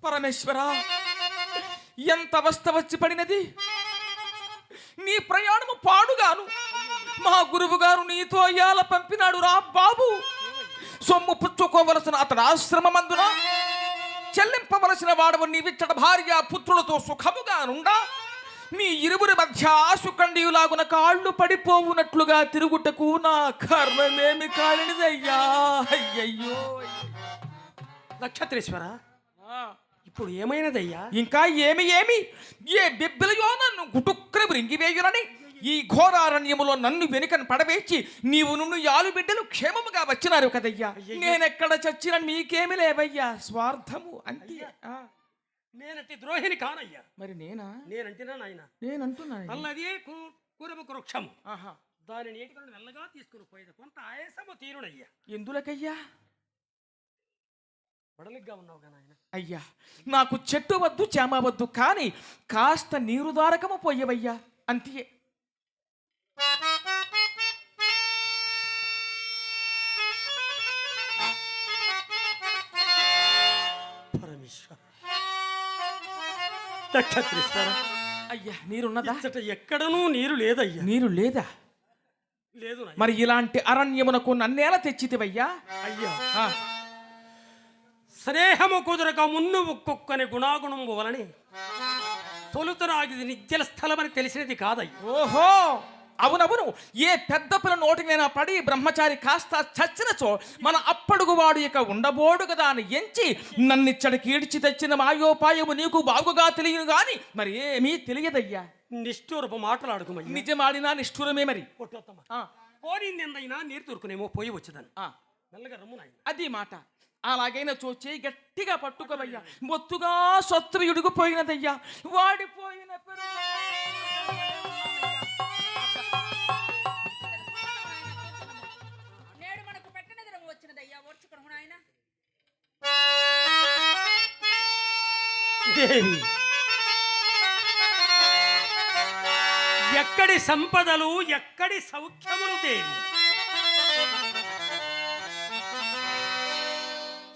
పరమేశ్వర, ఎంత అవస్థ వచ్చి పడినది. నీ ప్రయాణము పాడుగాను. మా గురువు గారు నీతో అయ్యాల పంపినాడు రా బాబు. సొమ్ము పుచ్చుకోవలసిన అతడు ఆశ్రమమందున చెల్లింపవలసిన వాడవు నీవిచ్చట భార్య పుత్రులతో సుఖముగా నుండా మీ ఇరువురి మధ్య ఆశుకండియులాగున కాళ్ళు పడిపోవునట్లుగా తిరుగుటకు నా కర్మమేమి కాలినదయ్యా. అయ్యయ్యో నక్షత్రేశ్వర, ఇప్పుడు ఏమైనదయ్యా? ఇంకా ఏమి ఏ బిబ్బిలయో నన్ను గుటుక్కని మృంగివేయునని ఈ ఘోరారణ్యములో నన్ను వెనుకను పడవేచి నీవు నుండి 4 బిడ్డలు క్షేమముగా వచ్చినారు కదయ్యా. నేనెక్కడ చచ్చిన మీకేమి లేవయ్యా, స్వార్థము అంతే. నేనంటే ద్రోహిని కానయ్యా. మరి నేనంటేనా నాయన? నేనంటున్నాను. అల్లదే కూరముకు వృక్షము, దానిని ఏటికొని మెల్లగా తీసుకుని పోయేది కొంత ఆయాసము తీరునయ్యా. ఎందులకయ్యా? పడలిగ్గా ఉన్నావుగా నాయన. అయ్యా, నాకు చెట్టు వద్దు చేమ వద్దు, కానీ కాస్త నీరు దారకము పోయేవయ్యా, అంతే. పరమేశ్వర, నక్షత్రేశ్వర, అయ్యా నీరున్నదా? ఎక్కడనూ నీరు లేదయ్యా. నీరు లేదా? లేదు. మరి ఇలాంటి అరణ్యమునకు నన్నేలా తెచ్చితివయ్యా? అయ్యా, స్నేహము కుదరక మున్ను ఒక్కొక్కని గుణాగుణము వలని తొలుతరాగిది నిజ్జల స్థలమని తెలిసినది కాదయ్య. ఓహో, అవునవును. ఏ పెద్ద పిల్ల నోటికైనా పడి బ్రహ్మచారి కాస్త చచ్చినచో మన అప్పడుగు వాడు ఇక ఉండబోడు కదా అని ఎంచి నన్నిచ్చడికి ఈడ్చి తెచ్చిన మాయోపాయము నీకు బాగుగా తెలియను గాని మరి ఏమీ తెలియదయ్యా. నిష్ఠూరపు మాటలాడుకోమయ్య. నిజమాడినా నిష్ఠూరమే. మరి పోనిందైనా నీరు దొరుకునేమో పోయి వచ్చేదాన్ని. మెల్లగా రమ్మునాయి. అది మాట. అలాగైనా చూచి గట్టిగా పట్టుకోవయ్యా. మొత్తుగా సొత్తు ఇడుగుపోయినదయ్యా, వాడిపోయిన నేడు మనకు పెట్టిన దినం వచ్చినదయ్యా, ఓర్చుకును నాయన. దేవి, ఎక్కడి సంపదలు ఎక్కడి సౌఖ్యములు దేవి.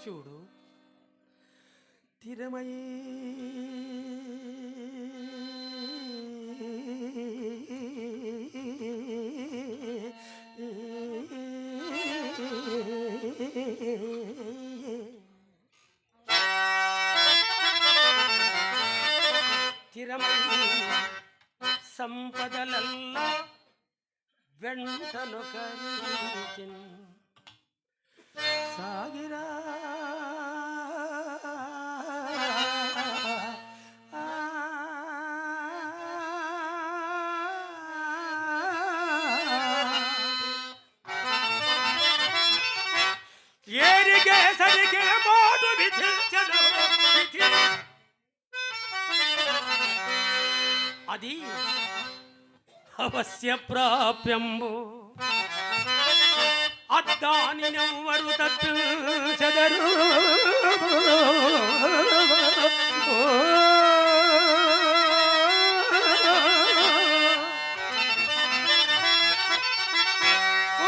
చూడు, తిరమయీ సంపదలల్లా వెంటను కరిగిన్ సాగిరా ఏరిగే సరిగే మోటు విధించను అది అవశ్య ప్రాప్యంబు అద్దాని నెవ్వరు తప్పించెదరు.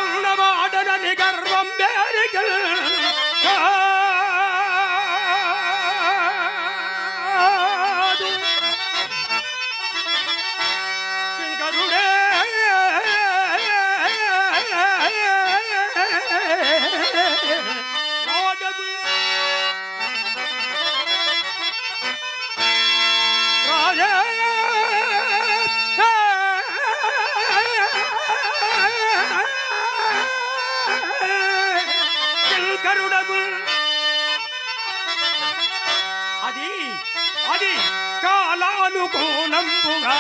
ఉన్నవాడనని గర్వం బేరికల్ అది అది కాలానుకూలంబుగా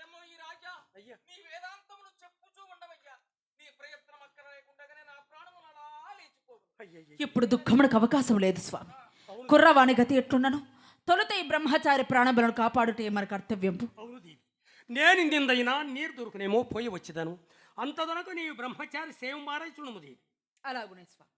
ఏమో ఈ రాజా నీ వేదాంతమును చెప్పుచూ ఉండవయ్యా. నీ ప్రయత్నం అక్కర లేకుండగానే నా ప్రాణములు అలా లేచిపోవు. ఇప్పుడు దుఃఖమునకు అవకాశం లేదు స్వామి. కుర్రవాణి గతి ఎట్లున్నను తొలుత ఈ బ్రహ్మచారి ప్రాణములను కాపాడుటే మన కర్తవ్యంపు. అవును దేవి, నేను నిందైనా నీరు దొరుకునేమో పోయి వచ్చేదాను. అంతదనకు నీవు బ్రహ్మచారి సేవ మారాయి చూడము దేవి. అలాగునే స్వామి.